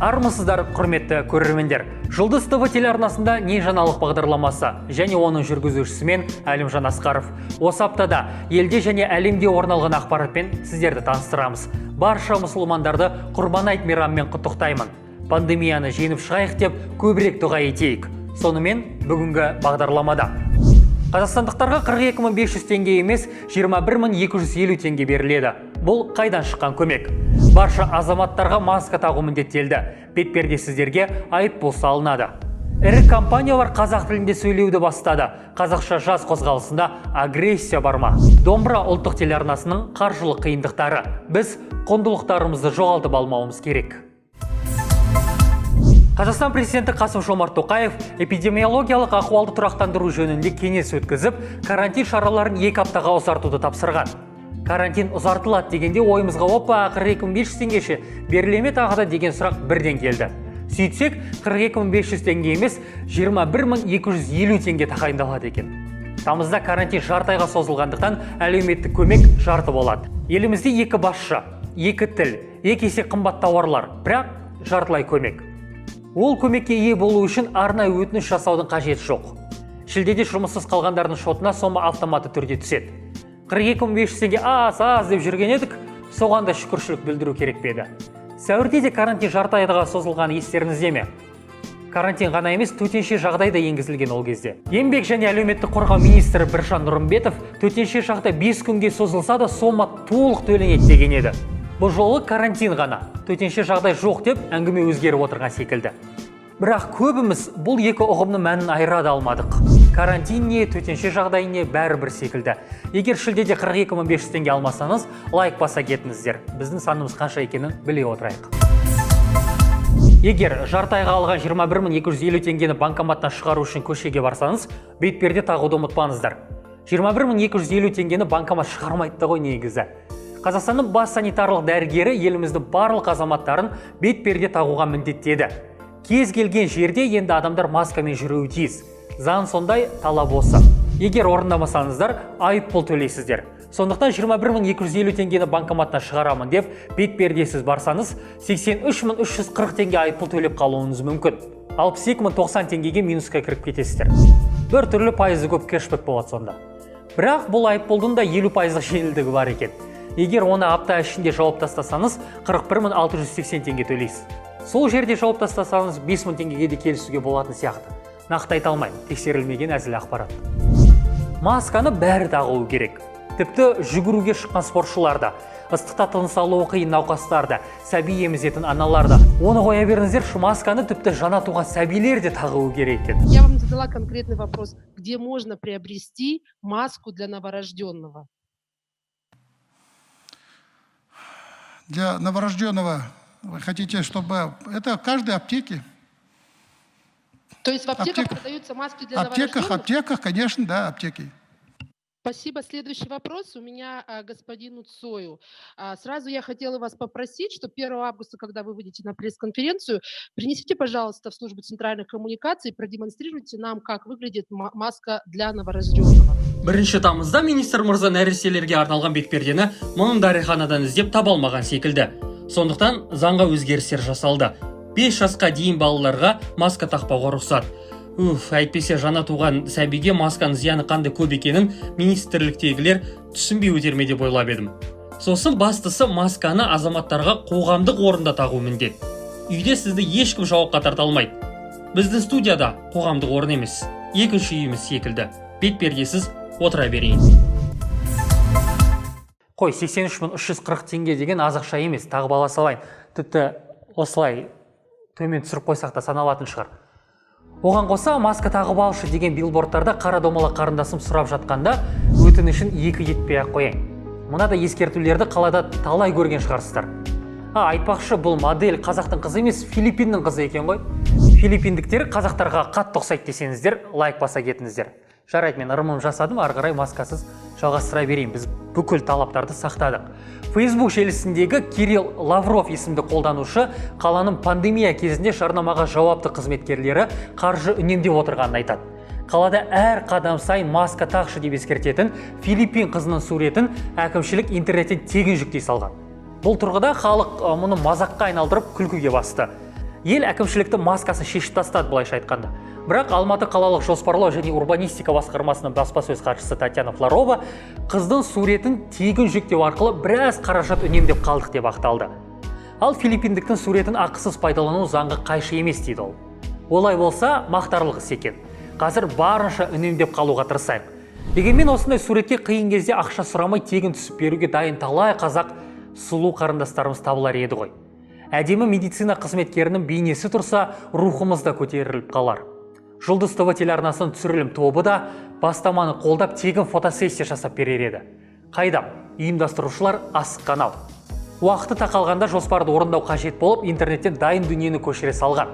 Армысыздар, құрметті көрермендер. Жұлдыз ТВ телеарнасында не жаңалық бағдарламасы және оның жүргізушісімен Әлімжан Асқаров. Осы аптада елде және әлемде орын алған ақпаратпен сіздерді таныстырамыз. Барша мұсылмандарды Құрбан айт мейрамымен құттықтаймын. Пандемияны жеңіп шығайық деп көбірек дұға етейік. Сонымен бүгінгі бағдарламада қазақстандықтарға 42.500 теңге емес 21.250 теңге беріледі. Бұл қайдан шыққан көмек? Барша азаматтарға маска тағу міндеттелді. Бетперде сіздерге айыппұл салынады. Ірі компаниялар қазақ тілінде сөйлеуді бастады. Қазақша жаз қозғалысында агрессия бар ма? Домбыра ұлттық телеарнасының қаржылық қиындықтары. Біз құндылықтарымызды жоғалтып алмауымыз керек. Қазақстан президенті Қасым-Жомарт Тоқаев эпидемиологиялық ахуалды тұрақтандыру жөнінде кеңес өткізіп, карантин шараларын 2 аптаға ұзартуды тапсырған. Карантин ұзартылады дегенде ойымызға 42.500 теңгеше берілеме тағыда деген сұрақ бірден келді. Сөйтсек, 42.500 теңге емес 21.250 теңге тағайындалады екен. Тамызда карантин жарты айға созылғандықтан әлеуметтік көмек жарты болады. Елімізде 2 басшы, 2 тіл, 2 есе қымбат тауарлар, бірақ жартылай көмек. Ол көмекке ие болу үшін арнайы өтініш жасаудың қажеті жоқ. Шілдеде жұмыссыз қалғандардың шотына сома автоматты түрде түседі. 42.500 теңге аз деп жүрген едік, соған да шүкіршілік білдіру керек пе еді. Сәуірде де карантин жарты айға созылғаны естеріңізде ме? Карантин ғана емес, төтенше жағдай да енгізілген ол кезде. Еңбек және әлеуметтік қорғау министрі Біржан Нұрымбетов төтенше жағдай 5 күнге созылса да сома толық төленеді деген еді. Бұл жолы карантин ғана, төтенше жағдай жоқ деп әңгіме өзгеріп отырған секілді. Бірақ көбіміз бұл екі ұғымның мәнін айыра алмадық. Карантин не, төтенше жағдай не, бәрібір секілді. Егер шілдеде 42.500 теңге алмасаңыз, лайк баса кетіңіздер. Біздің санымыз қанша екенін біле отырайық. Егер жарты айға алған 21.250 теңгені банкоматтан шығару үшін көшеге барсаңыз, бетперде тағуды ұмытпаңыздар. 21.250 теңгені банкомат шығармайды ғой негізі. Қазақстанның бас санитарлық дәрігері еліміздің барлық азаматтарын бетперде тағуға міндеттеді. Кез келген жерде енді адамдар маскамен жүруі тиіс. Заң сондай, талап осы. Егер орындамасаңыздар, айыппұл төлейсіздер. Сондықтан 21.250 теңгені банкоматтан шығарамын деп бетпердесіз барсаңыз, 83.340 теңге айыппұл төлеп қалуыңыз мүмкін. 62.090 теңгеге минусқа кіріп кетесіздер. Бір түрлі пайызы көп кэшбэк болады сонда. Бірақ бұл айыппұлдың да 50% жеңілдігі бар екен. Егер оны апта ішінде жауып тастасаңыз, 41.680 теңге төлейсіз. Сол жерде жауып тастасаңыз, 5.000 теңгеге де келісуге болатын сияқты. Нақты айта алмаймын, тексерілмеген әзіл ақпарат. Масканы бәрі тағуы керек. Тіпті жүгіруге шыққан спортшыларда, ыстықта тыныс алуы қиын науқастарда, сәби емізетін аналарда. Оны қоя беріңіздер, масканы тіпті жаңа туған сәбилер де тағуы керек екен. Я вам задала конкретный вопрос, где можно приобрести маску для новорожденного? Для новорожденного вы хотите, чтобы это в каждой аптеке? То есть в аптеках продаются маски для новорожденных? Аптеках, конечно, да, аптеки. Спасибо. Следующий вопрос у меня господину Цою. Сразу я хотела вас попросить, что 1 августа, когда вы выйдете на пресс-конференцию, принесите, пожалуйста, в службу центральных коммуникаций, продемонстрируйте нам, как выглядит маска для новорожденного. Бірінші тамызда министр мырза нәрестелерге арналған бетпердені мұның дәріханадан іздеп таба алмаған секілді. Сондықтан заңға өзгерістер жасалды. 5 жасқа дейін балаларға маска тақпауға рұқсат. Әйтпесе жаңа туған сәбиге масканың зияны қандай көп екенін министрліктегілер түсінбей өтер ме деп ойлап едім. Сосын бастысы масканы азаматтарға қоғамдық орында тағу міндет. Үйде сізді ешкім жауапқа тарта алмайды. Біздің студияда қоғамдық орын емес, екінші үйіміз секілді. Бетпердесіз отыра берейін. Қой, 83.340 теңге деген аз ақша емес, тағы бала салайын. Тіпті осылай төмен түсіріп қойсақ та саналатын шығар. Оған қоса маска тағып алшы деген билбордтарда қара домалақ қарындасым сұрап жатқанда өтінішін 2 етпей ақ қояйын. Мына да ескертулерді қалада талай көрген шығарсыздар. Айтпақшы, бұл модель қазақтың қызы емес, Филиппиннің қызы екен ғой. Филиппиндіктер қазақтарға қатты ұқсайды десеңіздер, лайк баса кетіңіздер. Жарайды, мен ырымым жасадым, ары қарай маскасыз жалғастыра берейін. Біз бүкіл талаптарды сақтадық. Facebook желісіндегі Кирилл Лавров есімді қолданушы қаланың пандемия кезінде жарнамаға жауапты қызметкерлері қаржы үнемдеп отырғанын айтады. Қалада әр қадам сайын маска тақшы деп ескертетін Филиппин қызының суретін әкімшілік интернеттен тегін жүктей салған. Бұл тұрғыда халық мұны мазаққа айналдырып күлкіге басты. Ел әкімшілікті маскасын шешіп тастады былайша айтқанда. Бірақ Алматы қалалық жоспарлау және урбанистика басқармасының баспасөз хатшысы Татьяна Флорова қыздың суретін тегін жүктеу арқылы біраз қаражат үнемдеп қалдық деп ақталды. Ал филиппиндіктің суретін ақысыз пайдалану заңға қайшы емес дейді ол. Олай болса, мақтарлық іс екен. Қазір барынша үнемдеп қалуға тырысайық. Дегенмен осындай суретке қиын кезде ақша сұрамай тегін түсіп беруге дайын талай қазақ сұлу қарындастарымыз табылар еді ғой. Әдемі медицина қызметкерінің бейнесі тұрса, рухымыз да көтеріліп қалар. Жұлдыз ТВ телеарнасының түсірілім тобы да бастаманы қолдап тегін фотосессия жасап берер еді. Қайдам, ұйымдастырушылар асыққан ау. Уақыты тақалғанда жоспарды орындау қажет болып, интернеттен дайын дүниені көшіре салған.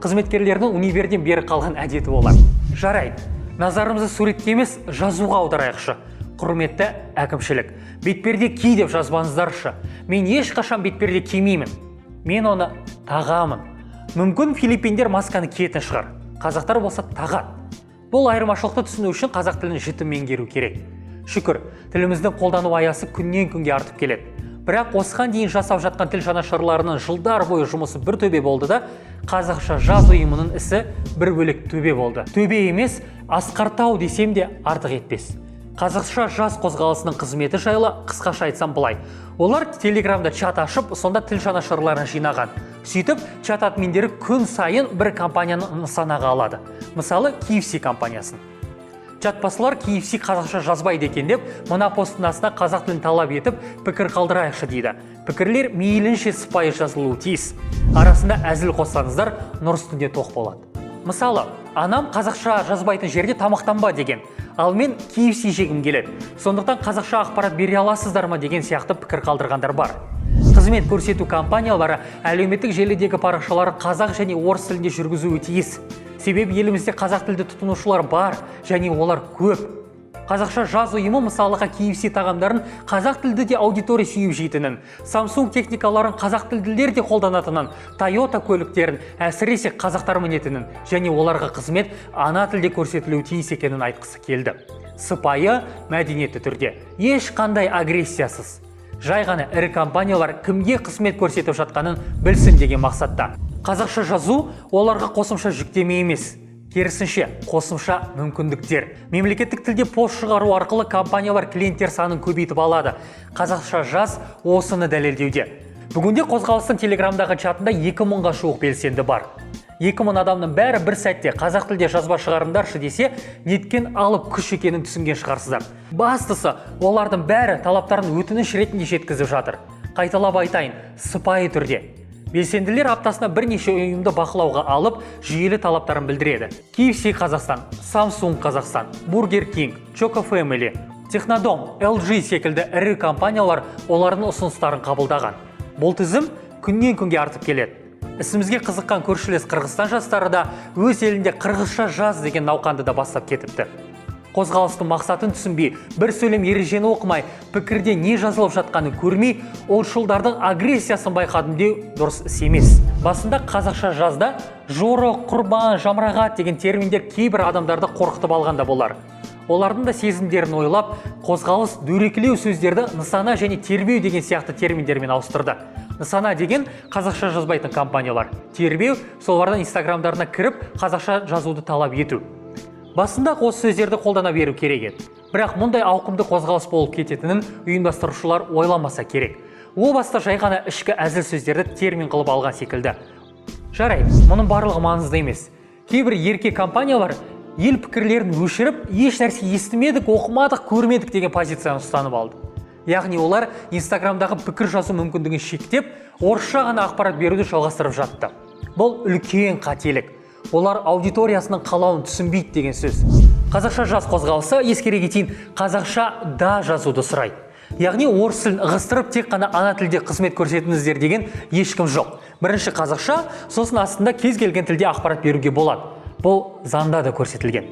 Қызметкерлердің универден бері қалған әдеті болар. Жарайды, назарымызды суретке емес, жазуға аударайықшы. Құрметті әкімшілік, бетперде ки деп жазбаңыздаршы. Мен ешқашан бетперде кимеймін. Мен оны тағамын. Мүмкін филиппиндер масканы киетін шығар. Қазақтар болса тағады. Бұл айырмашылықты түсіну үшін қазақ тілін жіті меңгеру керек. Шүкір, тіліміздің қолдану аясы күннен күнге артып келеді. Бірақ осыған дейін жасап жатқан тіл жанашырларының жылдар бойы жұмысы бір төбе болды да, қазақша жаз ұйымының ісі бір бөлек төбе болды. Төбе емес, асқартау десем де артық етпес. Қазақша жас қозғалысының қызметі жайлы қысқаша айтсам былай. Олар телеграмда чат ашып, сонда тіл жанашырларын жинаған. Сөйтіп, чат админдері күн сайын бір компанияны нысанаға алады. Мысалы, KFC компаниясын. Чатпасылар KFC қазақша жазбайды екен деп, мына посттың астына қазақ тілін талап етіп, пікір қалдырайықшы дейді. Пікірлер мейлінше сыпайы жазылуы тиіс. Арасында әзіл қоссаңыздар, нұр үстінде тоқ болады. Мысалы, анам қазақша жазбайтын жерде тамақтанба деген. Ал мен KFC жегім келеді. Сондықтан қазақша ақпарат бере аласыздар ма деген сияқты пікір қалдырғандар бар. Қызмет көрсету компаниялары әлеуметтік желідегі парақшаларын қазақ және орыс тілінде жүргізуі тиіс. Себебі елімізде қазақ тілді тұтынушылар бар және олар көп. Қазақша жаз ұйымы мысалыға KFC тағамдарын қазақ тілді де аудитория сүйіп жейтінін, Samsung техникаларын қазақ тілділер де қолданатынын, Toyota көліктерін әсіресе қазақтар мінетінін және оларға қызмет ана тілде көрсетілуі тиіс екенін айтқысы келді. Сыпайы, мәдениетті түрде, ешқандай агрессиясыз. Жай ғана ірі компаниялар кімге қызмет көрсетіп жатқанын білсін деген мақсатта. Қазақша жазу оларға қосымша жүктеме емес. Керісінше, қосымша мүмкіндіктер. Мемлекеттік тілде пост шығару арқылы компаниялар клиенттер санын көбейтіп алады. Қазақша жаз осыны дәлелдеуде. Бүгінде қозғалыстың телеграмдағы чатында 2000-ға жуық белсенді бар. 2000 адамның бәрі бір сәтте қазақ тілде жазба шығарыңдаршы десе, неткен алып күш екенін түсінген шығарсыздар. Бастысы, олардың бәрі талаптарын өтініш ретінде жеткізіп жатыр. Қайталап айтайын, сыпайы түрде. Белсенділер аптасына бірнеше ұйымды бақылауға алып, жүйелі талаптарын білдіреді. KFC Қазақстан, Samsung Қазақстан, Burger King, Choco Family, Технодом, LG секілді ірі компаниялар олардың ұсыныстарын қабылдаған. Бұл тізім күннен күнге артып келеді. Ісімізге қызыққан көршілес Қырғызстан жастары да өз елінде қырғызша жаз деген науқанды да бастап кетіпті. Қозғалыстың мақсатын түсінбей, бір сөйлем ережені оқымай, пікірде не жазылып жатқанын көрмей, олшылдардың агрессиясын байқадым деу дұрыс іс емес. Басында қазақша жазда жорық, құрбан, жамырағат деген терминдер кейбір адамдарды қорқытып алғанда болар. Олардың да сезімдерін ойлап, қозғалыс дөрекілеу сөздерді нысана және тербеу деген сияқты терминдермен ауыстырды. Нысана деген қазақша жазбайтын компаниялар. Тербеу солардың инстаграмдарына кіріп, қазақша жазуды талап ету. Басында осы сөздерді қолдана беру керек еді. Бірақ мұндай ауқымды қозғалыс болып кететінін ұйымдастырушылар ойламаса керек. О баста жай ғана ішкі әзіл сөздерді термин қылып алған секілді. Жарайды, мұның барлығы маңызды емес. Кейбір ерке компаниялар ел пікірлерін өшіріп, еш нәрсе естімедік, оқымадық, көрмедік деген позицияны ұстанып алды. Яғни олар инстаграмдағы пікір жазу мүмкіндігін шектеп, орысша ғана ақпарат беруді жалғастырып жатты. Бұл үлкен қателік. Олар аудиториясының қалауын түсінбейді деген сөз. Қазақша жаз қозғалысы ескере кетейін, қазақша да жазуды сұрайды. Яғни орыс тілін ығыстырып тек қана ана тілде қызмет көрсетіңіздер деген ешкім жоқ. Бірінші қазақша, сосын астында кез келген тілде ақпарат беруге болады. Бұл заңда да көрсетілген.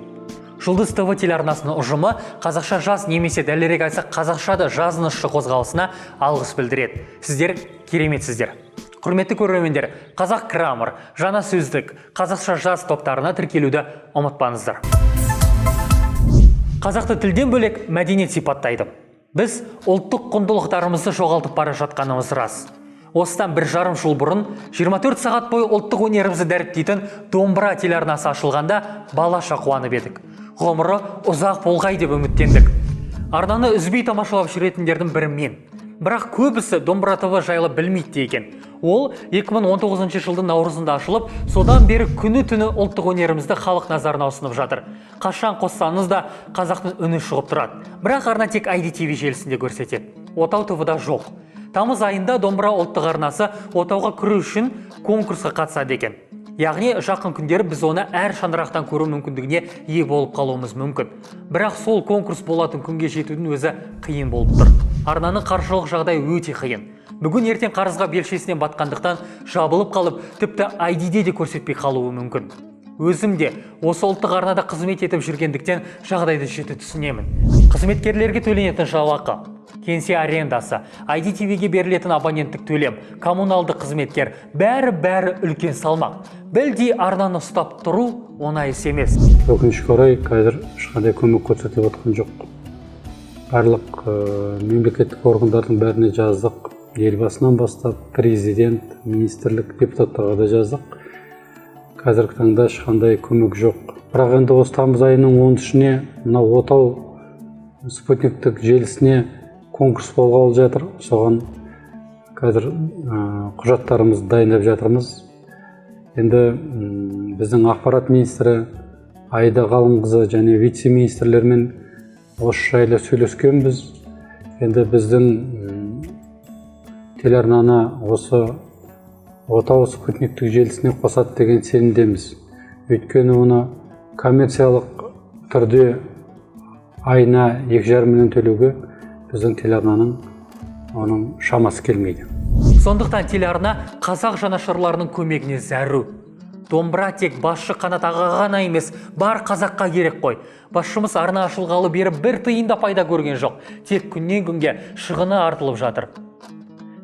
Жұлдыз ТВ телеарнасының ұжымы қазақша жаз немесе дәлірек айтсақ қазақшада жазынызшы қозғалысына алғыс білдіреді. Сіздер кереметсіздер. Құрметті көрермендер, қазақ граммар, жаңа сөздік, қазақша жаз топтарына тіркелуді ұмытпаңыздар. Қазақты тілден бөлек мәдениет сипаттайды. Біз ұлттық құндылықтарымызды жоғалтып бара жатқанымыз рас. Осыдан 1,5 жыл бұрын 24 сағат бойы ұлттық өнерімізді дәріптейтін домбыра телеарнасы ашылғанда балаша қуанып едік. Ғұмыры ұзақ болғай деп үміттендік. Арнаны үзбей тамашалап жүретіндердің бірі мен. Бірақ көбісі Домбыра ТВ жайлы білмейді екен. Ол 2019 жылдың наурызында ашылып, содан бері күні-түні ұлттық өнерімізді халық назарына ұсынып жатыр. Қашан қоссаңыз да қазақтың үні шығып тұрады. Бірақ арна тек IDTV желісінде көрсетеді. Отау ТВ-да жоқ. Тамыз айында Домбыра ұлттық арнасы отауға кіру үшін конкурсқа қатысады екен. Яғни жақын күндері біз оны әр шаңырақтан көру мүмкіндігіне ие болып қалуымыз мүмкін. Бірақ сол конкурс болатын күнге жетудің өзі қиын болып тұр. Арнаның қаржылық жағдай өте қиын. Бүгін ертең қарызға белшесінен батқандықтан жабылып қалып, тіпті ID'де де көрсетпей қалуы мүмкін. Өзім де осы ұлттық арнада қызмет етіп жүргендіктен жағдайды жіті түсінемін. Қызметкерлерге төленетін жалақы, кеңсе арендасы, IDTV-ге берілетін абоненттік төлем, коммуналдық қызметкер, бәрі үлкен салмақ. Білдей арнаны ұстап тұру оңай іс емес. Өкінішке орай қазір ешқандай көмек көрсетіп отқан жоқ. Барлық мемлекеттік органдардың бәріне жаздық. Елбасынан бастап президент, министрлік, депутаттарға да жаздық. Қазіргі таңда ешқандай көмек жоқ. Бірақ енді осы тамыз айының 13-іне мына отау спутниктік желісіне конкурс болғалы жатыр. Соған қазір құжаттарымызды дайындап жатырмыз. Енді біздің ақпарат министрі Айда Ғалымқызы және вице-министрлермен осы жайлы сөйлескенбіз. Енді біздің телеарнаны осы отау спутниктік желісіне қосады деген сенімдеміз. Өйткені оны коммерциялық түрде айына 2,5 миллион төлеуге біздің телеарнаның оның шамасы келмейді. Сондықтан телеарна қазақ жанашырларының көмегіне зәру. Домбыра тек басшы Қанат ағаға ғана емес, бар қазаққа керек қой. Басшымыз арна ашылғалы бері бір тиын да пайда көрген жоқ. Тек күннен күнге шығыны артылып жатыр.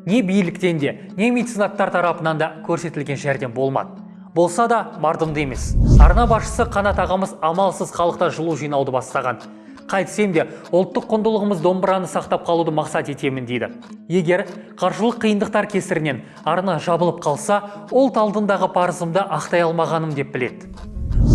Не биліктен де, не меценаттар тарапынан да көрсетілген жәрдем болмады. Болса да мардымды емес. Арна басшысы Қанат ағамыз амалсыз халықта жылу жинауды бастаған. Қайтсем де, ұлттық құндылығымыз домбыраны сақтап қалуды мақсат етемін дейді. Егер қаржылық қиындықтар кесірінен арна жабылып қалса, ұлт алдындағы парызымды ақтай алмағаным деп біледі.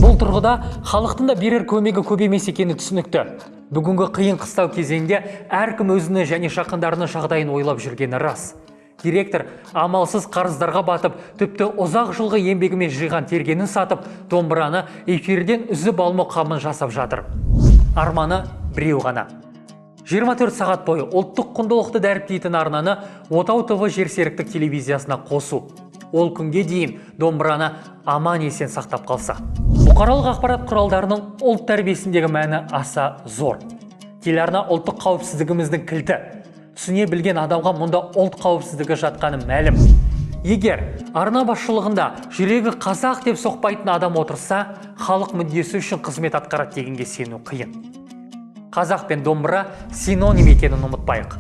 Бұл тұрғыда халықтың да берер көмегі көп емес екені түсінікті. Бүгінгі қиын қыстау кезеңде әркім өзіне және жақындарының жағдайын ойлап жүргені рас. Директор амалсыз қарыздарға батып, тіпті ұзақ жылғы еңбегімен жиған тергенін сатып, домбыраны эфирден үзіп алмау қамын жасап жатыр. Арманы біреу ғана. 24 сағат бойы ұлттық құндылықты дәріптейтін арнаны Отау ТВ жерсеріктік телевизиясына қосу. Ол күнге дейін домбыраны аман есен сақтап қалса. Бұқаралық ақпарат құралдарының ұлт тәрбиесіндегі мәні аса зор. Телеарна ұлттық қауіпсіздігіміздің кілті. Түсіне білген адамға мұнда ұлт қауіпсіздігі жатқаны мәлім. Егер арна басшылығында жүрегі қазақ деп соқпайтын адам отырса, халық мүддесі үшін қызмет атқарады дегенге сену қиын. Қазақ пен домбыра синоним екенін ұмытпайық.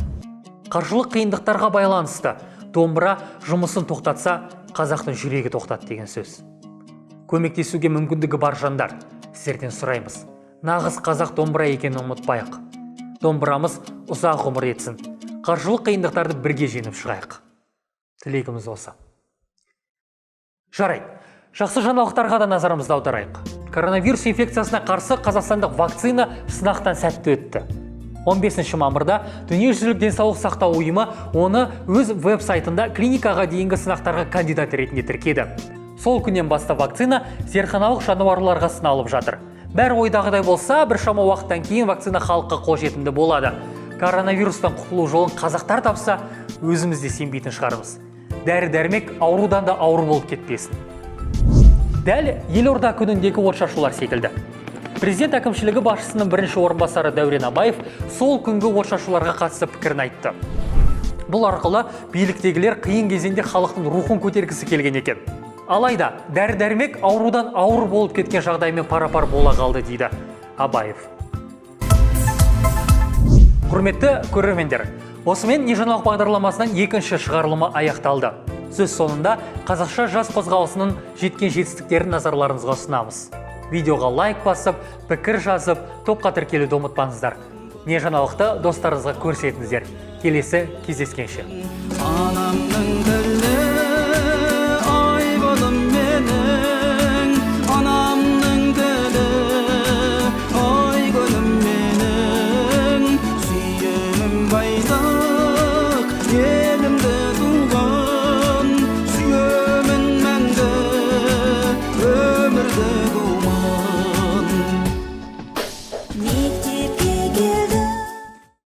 Қаржылық қиындықтарға байланысты домбыра жұмысын тоқтатса, қазақтың жүрегі тоқтат деген сөз. Көмектесуге мүмкіндігі бар жандар, сіздерден сұраймыз. Нағыз қазақ домбыра екенін ұмытпайық. Домбырамыз ұзақ ғұмыр етсін. Қаржылық қиындықтарды бірге жеңіп шығайық. Тілегіміз осы. Жарайды, жақсы жаңалықтарға да назарымызды аударайық. Коронавирус инфекциясына қарсы қазақстандық вакцина сынақтан сәтті өтті. 15 мамырда Дүниежүзілік денсаулық сақтау ұйымы оны өз веб-сайтында клиникаға дейінгі сынақтарға кандидат ретінде тіркеді. Сол күннен бастап вакцина зертханалық жануарларға сыналып жатыр. Бәрі ойдағыдай болса, біршама уақыттан кейін вакцина халыққа қолжетімді болады. Коронавирустан құтылу жолын қазақтар тапса, өзіміз де сенбейтін шығармыз. Дәрі-дәрмек аурудан да ауыр болып кетпесін. Дәл елорда күніндегі отшашулар секілді. Президент әкімшілігі басшысының бірінші орынбасары Дәурен Абаев сол күнгі отшашуларға қатысты пікірін айтты. Бұл арқылы биліктегілер қиын кезеңде халықтың рухын көтергісі келген екен. Алайда дәрі-дәрмек аурудан ауыр болып кеткен жағдаймен пара-пар бола қалды дейді Абаев. Құрметті көрермендер, осымен Не жаңалық бағдарламасының екінші шығарылымы аяқталды. Сөз соңында қазақша жас қозғалысының жеткен жетістіктерін назарларыңызға ұсынамыз. Видеоға лайк басып, пікір жазып, топқа тіркелуді ұмытпаңыздар. Не жаңалықты достарыңызға көрсетіңіздер. Келесі кездескенше. Анамның